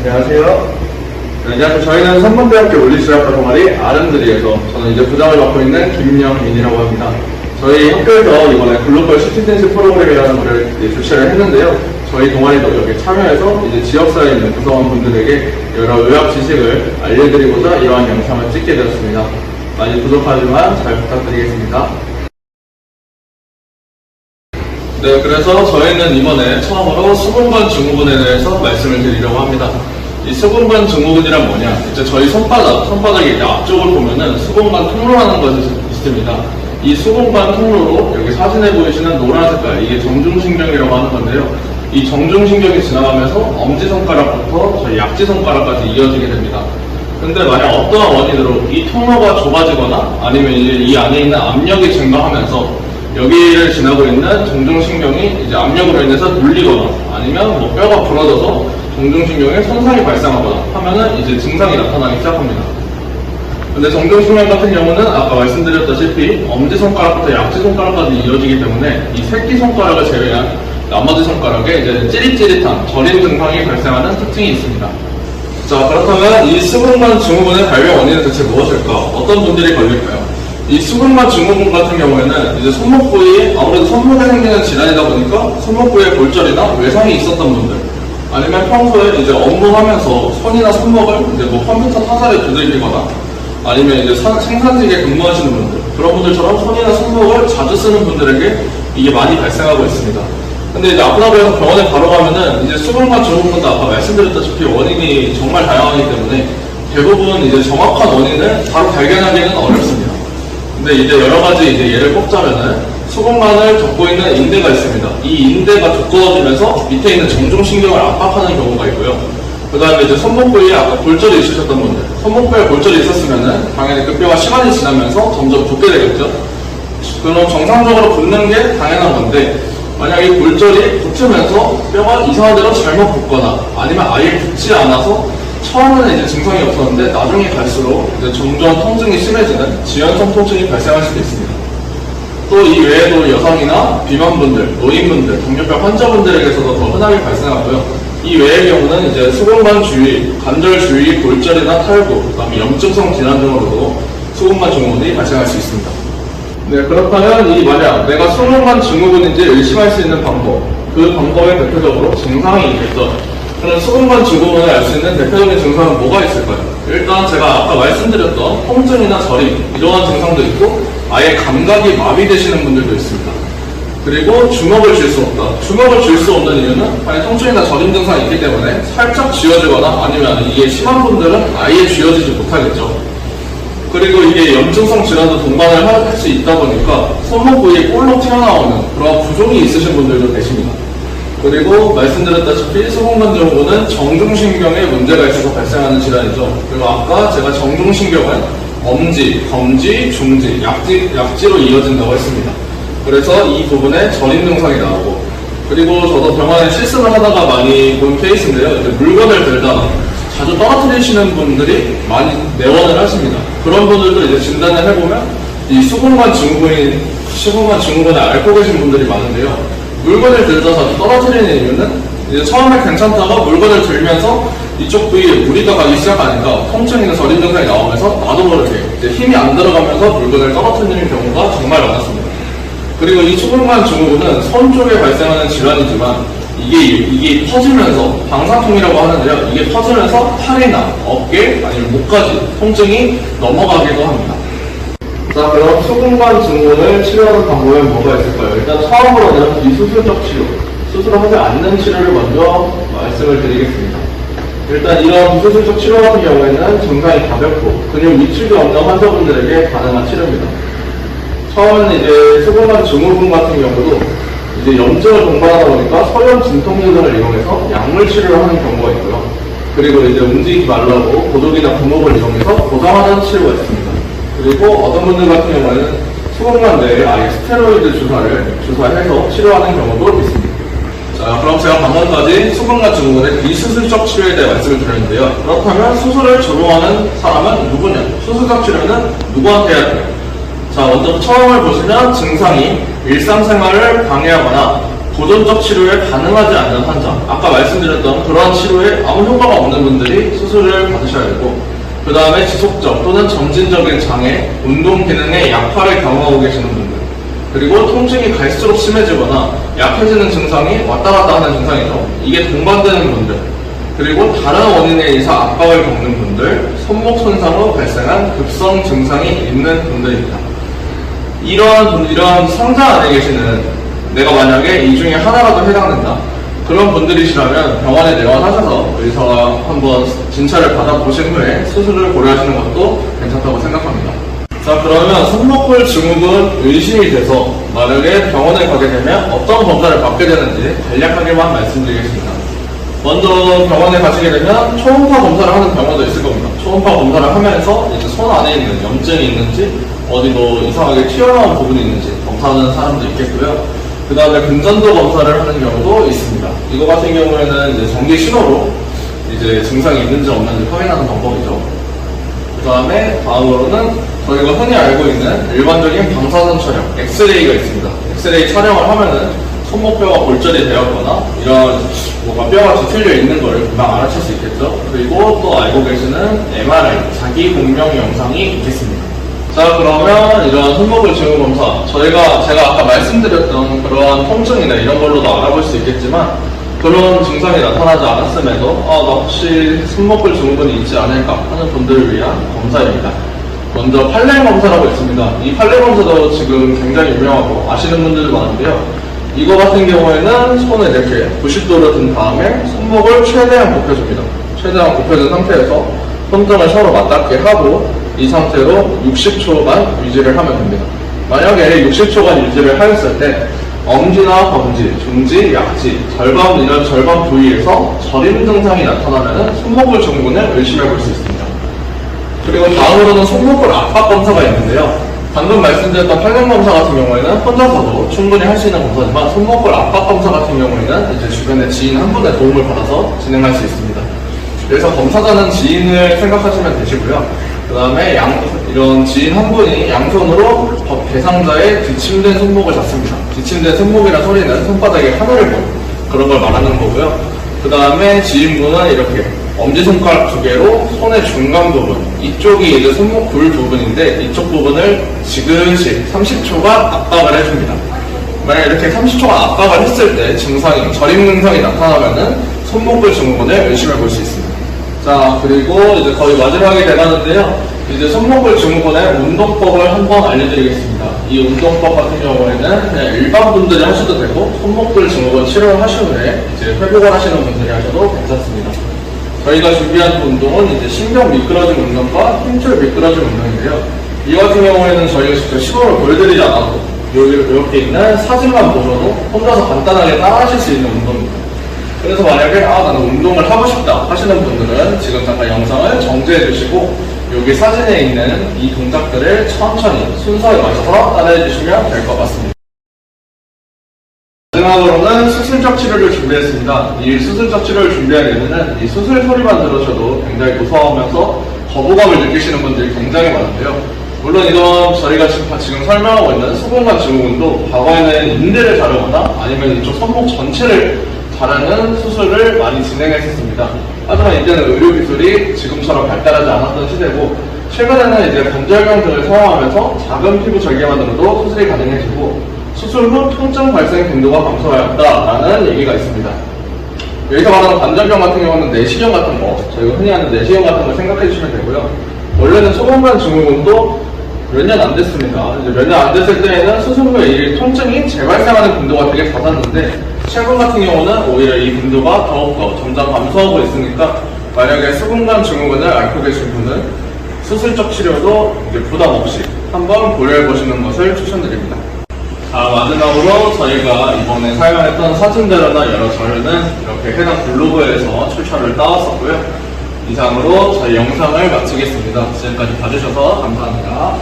안녕하세요. 네, 안녕하세요. 저희는 선문대학교 물리치료학과 동아리 RM들이에서 저는 이제 부장을 맡고 있는 김영민이라고 합니다. 저희 학교에서 이번에 글로벌 시티즌십 프로그램이라는 거를 주최를 했는데요. 저희 동아리도 여기 참여해서 이제 지역사회에 있는 구성원분들에게 여러 의학 지식을 알려드리고자 이러한 영상을 찍게 되었습니다. 많이 부족하지만 잘 부탁드리겠습니다. 네, 그래서 저희는 이번에 처음으로 수분관 증후군에 대해서 말씀을 드리려고 합니다. 이 수분관 증후군이란 뭐냐? 이제 저희 손바닥이 이제 앞쪽을 보면은 수분관 통로라는 것이 있습니다. 이 수분관 통로로 여기 사진에 보이시는 노란 색깔, 이게 정중신경이라고 하는 건데요. 이 정중신경이 지나가면서 엄지손가락부터 저희 약지손가락까지 이어지게 됩니다. 근데 만약 어떠한 원인으로 이 통로가 좁아지거나 아니면 이제 이 안에 있는 압력이 증가하면서 여기를 지나고 있는 정중신경이 이제 압력으로 인해서 눌리거나 아니면 뭐 뼈가 부러져서 정중신경에 손상이 발생하거나 하면은 이제 증상이 나타나기 시작합니다. 근데 정중신경 같은 경우는 아까 말씀드렸다시피 엄지손가락부터 약지손가락까지 이어지기 때문에 이 새끼손가락을 제외한 나머지 손가락에 이제 찌릿찌릿한 저림 증상이 발생하는 특징이 있습니다. 자, 그렇다면 이 수분관 증후군의 발병 원인은 대체 무엇일까? 어떤 분들이 걸릴까요? 이 수분관 증후군 같은 경우에는 이제 손목 부위에 아무래도 손목에 생기는 질환이다 보니까 손목 부위에 골절이나 외상이 있었던 분들, 아니면 평소에 이제 업무하면서 손이나 손목을 이제 뭐 컴퓨터 타자에 두들기거나 아니면 이제 생산직에 근무하시는 분들, 그런 분들처럼 손이나 손목을 자주 쓰는 분들에게 이게 많이 발생하고 있습니다. 근데 이제 아프다고 해서 병원에 바로 가면은 이제 수분관 증후군도 아까 말씀드렸다시피 원인이 정말 다양하기 때문에 대부분 이제 정확한 원인을 바로 발견하기는 어렵습니다. 근데 이제 여러 가지 이제 예를 꼽자면은 수분관을 덮고 있는 인대가 있습니다. 이 인대가 두꺼워지면서 밑에 있는 정중신경을 압박하는 경우가 있고요. 그 다음에 이제 손목 부위에 아까 골절이 있으셨던 분들, 손목 부위에 골절이 있었으면은 당연히 그 뼈가 시간이 지나면서 점점 붓게 되겠죠. 그럼 정상적으로 붓는 게 당연한 건데 만약 이 골절이 붙으면서 뼈가 이상한 대로 잘못 붓거나 아니면 아예 붙지 않아서 처음에는 이제 증상이 없었는데 나중에 갈수록 이제 점점 통증이 심해지는 지연성 통증이 발생할 수도 있습니다. 또 이 외에도 여성이나 비만분들, 노인분들, 당뇨병 환자분들에게서도 더 흔하게 발생하고요. 이 외의 경우는 이제 수분관 주위, 관절 주위 골절이나 탈구, 그다음에 염증성 질환 등으로도 수분관 증후군이 발생할 수 있습니다. 네, 그렇다면 이 만약 내가 수분관 증후군인지 의심할 수 있는 방법, 그 방법에 대표적으로 증상이 있겠죠. 그럼 수분관 증후군을 알 수 있는 대표적인 증상은 뭐가 있을까요? 일단 제가 아까 말씀드렸던 통증이나 저림, 이러한 증상도 있고 아예 감각이 마비되시는 분들도 있습니다. 그리고 주먹을 쥘 수 없다. 주먹을 쥘 수 없는 이유는 아예 통증이나 저림 증상이 있기 때문에 살짝 쥐어지거나 아니면 이게 심한 분들은 아예 쥐어지지 못하겠죠. 그리고 이게 염증성 질환도 동반을 할 수 있다 보니까 손목 부위에 볼록 튀어나오는 그런 부종이 있으신 분들도 계십니다. 그리고 말씀드렸다시피 수분관 증후군은 정중신경에 문제가 있어서 발생하는 질환이죠. 그리고 아까 제가 정중신경은 엄지, 검지, 중지, 약지로 이어진다고 했습니다. 그래서 이 부분에 저림 증상이 나오고, 그리고 저도 병원에 실습을 하다가 많이 본 케이스인데요. 이제 물건을 들다 자주 떨어뜨리시는 분들이 많이 내원을 하십니다. 그런 분들도 이제 진단을 해보면 이 수분관 증후군을 앓고 계신 분들이 많은데요. 물건을 들다 자주 떨어뜨리는 이유는 이제 처음에 괜찮다가 물건을 들면서 이쪽 부위에 무리가 가기 시작하니까 통증이나 저림 증상이 나오면서 나도 모르게 이제 힘이 안 들어가면서 물건을 떨어뜨리는 경우가 정말 많았습니다. 그리고 이 수분관 증후군은 손 쪽에 발생하는 질환이지만 이게 퍼지면서 방사통이라고 하는데요. 이게 퍼지면서 팔이나 어깨 아니면 목까지 통증이 넘어가기도 합니다. 자, 그럼 수분관 증후군을 치료하는 방법은 뭐가 있을까요? 일단 처음으로는 비수술적 치료, 수술하지 않는 치료를 먼저 말씀을 드리겠습니다. 일단 이런 비수술적 치료 같은 경우에는 증상이 가볍고 근육 위축이 없는 환자분들에게 가능한 치료입니다. 처음에는 이제 수분관 증후군 같은 경우도 이제 염증을 동반하다 보니까 소염 진통제들을 이용해서 약물 치료를 하는 경우가 있고요. 그리고 이제 움직이지 말라고 고독이나 분목을 이용해서 고정하는 치료가 있습니다. 그리고 어떤 분들 같은 경우에는 수분관 내에 아예 스테로이드 주사해서 치료하는 경우도 있습니다. 자, 그럼 제가 방금까지 수분관 증후군의 비수술적 치료에 대해 말씀을 드렸는데요. 그렇다면 수술을 전공하는 사람은 누구냐? 수술적 치료는 누구한테 해야 돼요? 자, 먼저 처음을 보시면 증상이 일상생활을 방해하거나 보존적 치료에 가능하지 않는 환자, 아까 말씀드렸던 그러한 치료에 아무 효과가 없는 분들이 수술을 받으셔야 되고, 그 다음에 지속적 또는 점진적인 장애, 운동 기능의 약화를 경험하고 계시는 분들, 그리고 통증이 갈수록 심해지거나 약해지는 증상이 왔다 갔다 하는 증상이죠. 이게 동반되는 분들, 그리고 다른 원인에 의해서 압박을 겪는 분들, 손목 손상으로 발생한 급성 증상이 있는 분들입니다. 이런 상자 안에 계시는, 내가 만약에 이 중에 하나라도 해당된다, 그런 분들이시라면 병원에 내원하셔서 의사가 한번 진찰을 받아보신 후에 수술을 고려하시는 것도 괜찮다고 생각합니다. 자, 그러면 손목골 증후군 의심이 돼서 만약에 병원에 가게 되면 어떤 검사를 받게 되는지 간략하게만 말씀드리겠습니다. 먼저 병원에 가시게 되면 초음파 검사를 하는 병원도 있을 겁니다. 초음파 검사를 하면서 이제 손 안에 있는 염증이 있는지, 어디 뭐 이상하게 튀어나온 부분이 있는지 검사하는 사람도 있겠고요. 그 다음에 근전도 검사를 하는 경우도 있습니다. 이거 같은 경우에는 이제 전기 신호로 이제 증상이 있는지 없는지 확인하는 방법이죠. 그 다음으로는 저희가 흔히 알고 있는 일반적인 방사선 촬영, 엑스레이가 있습니다. 엑스레이 촬영을 하면은 손목뼈가 골절이 되었거나 이런 뭔가 뼈가 뒤틀려 있는 걸 금방 알아챌 수 있겠죠. 그리고 또 알고 계시는 MRI, 자기 공명 영상이 있겠습니다. 자, 그러면 이런 손목을 증후 검사, 제가 아까 말씀드렸던 그러한 통증이나 이런 걸로도 알아볼 수 있겠지만, 그런 증상이 나타나지 않았음에도 나 혹시 손목골 증후군이 있지 않을까 하는 분들을 위한 검사입니다. 먼저 팔레 검사라고 있습니다. 이 팔레 검사도 지금 굉장히 유명하고 아시는 분들도 많은데요. 이거 같은 경우에는 손을 이렇게 90도로 든 다음에 손목을 최대한 굽혀줍니다. 최대한 굽혀준 상태에서 손등을 서로 맞닿게 하고 이 상태로 60초간 유지를 하면 됩니다. 만약에 60초간 유지를 하였을 때 엄지나 검지, 중지, 약지, 이런 절반 부위에서 저림 증상이 나타나면 손목골 증후군을 의심해 볼 수 있습니다. 그리고 다음으로는 손목골 압박 검사가 있는데요. 방금 말씀드렸던 팔레 검사 같은 경우에는 혼자서도 충분히 할 수 있는 검사지만, 손목골 압박 검사 같은 경우에는 이제 주변에 지인 한 분의 도움을 받아서 진행할 수 있습니다. 그래서 검사자는 지인을 생각하시면 되시고요. 그 다음에 이런 지인 한 분이 양손으로 대상자의 뒤침된 손목을 잡습니다. 뒤침된 손목이라는 소리는 손바닥에 하늘을 보는 그런 걸 말하는 거고요. 그 다음에 지인분은 이렇게 엄지손가락 2개로 손의 중간 부분, 이쪽이 이제 손목 굴 부분인데 이쪽 부분을 지그시 30초간 압박을 해줍니다. 만약 이렇게 30초간 압박을 했을 때 저림 증상이 나타나면은 손목골 증후군을 의심해 볼 수 있습니다. 자, 그리고 이제 거의 마지막이 돼가는데요. 이제 손목골 증후군의 운동법을 한번 알려드리겠습니다. 이 운동법 같은 경우에는 그냥 일반 분들이 하셔도 되고, 손목골 증후군 치료를 하신 후에 이제 회복을 하시는 분들이 하셔도 괜찮습니다. 저희가 준비한 운동은 이제 신경 미끄러짐 운동과 힘줄 미끄러짐 운동인데요. 이 같은 경우에는 저희가 직접 시범을 보여드리지 않아도 이렇게 있는 사진만 보셔도 혼자서 간단하게 따라하실 수 있는 운동입니다. 그래서 만약에 나는 운동을 하고 싶다 하시는 분들은 지금 잠깐 영상을 정지해 주시고 여기 사진에 있는 이 동작들을 천천히 순서에 맞춰서 따라해 주시면 될 것 같습니다. 마지막으로는 수술적 치료를 준비했습니다. 이 수술적 치료를 준비하게 되면 이 수술 소리만 들으셔도 굉장히 무서워하면서 거부감을 느끼시는 분들이 굉장히 많은데요. 물론 이런 저희가 지금 설명하고 있는 수분관 증후군도 과거에는 인대를 자르거나 아니면 이쪽 손목 전체를 자르는 수술을 많이 진행했었습니다. 하지만 이제는 의료기술이 지금처럼 발달하지 않았던 시대고, 최근에는 이제 관절경 등을 사용하면서 작은 피부 절개만으로도 수술이 가능해지고 수술 후 통증 발생 빈도가 감소하였다라는 얘기가 있습니다. 여기서 말하는 관절경 같은 경우는 내시경 같은 거, 저희가 흔히 하는 내시경 같은 걸 생각해 주시면 되고요. 원래는 수분관 증후군도 몇 년 안 됐습니다. 이제 몇 년 안 됐을 때에는 수술 후에 이 통증이 재발생하는 빈도가 되게 잦았는데, 최근 같은 경우는 오히려 이 빈도가 더욱더 점점 감소하고 있으니까 만약에 수분관 증후군을 앓고 계신 분은 수술적 치료도 이제 부담 없이 한번 고려해 보시는 것을 추천드립니다. 마지막으로 저희가 이번에 사용했던 사진자료나 여러 자료는 이렇게 해당 블로그에서 출처를 따왔었고요. 이상으로 저희 영상을 마치겠습니다. 지금까지 봐주셔서 감사합니다.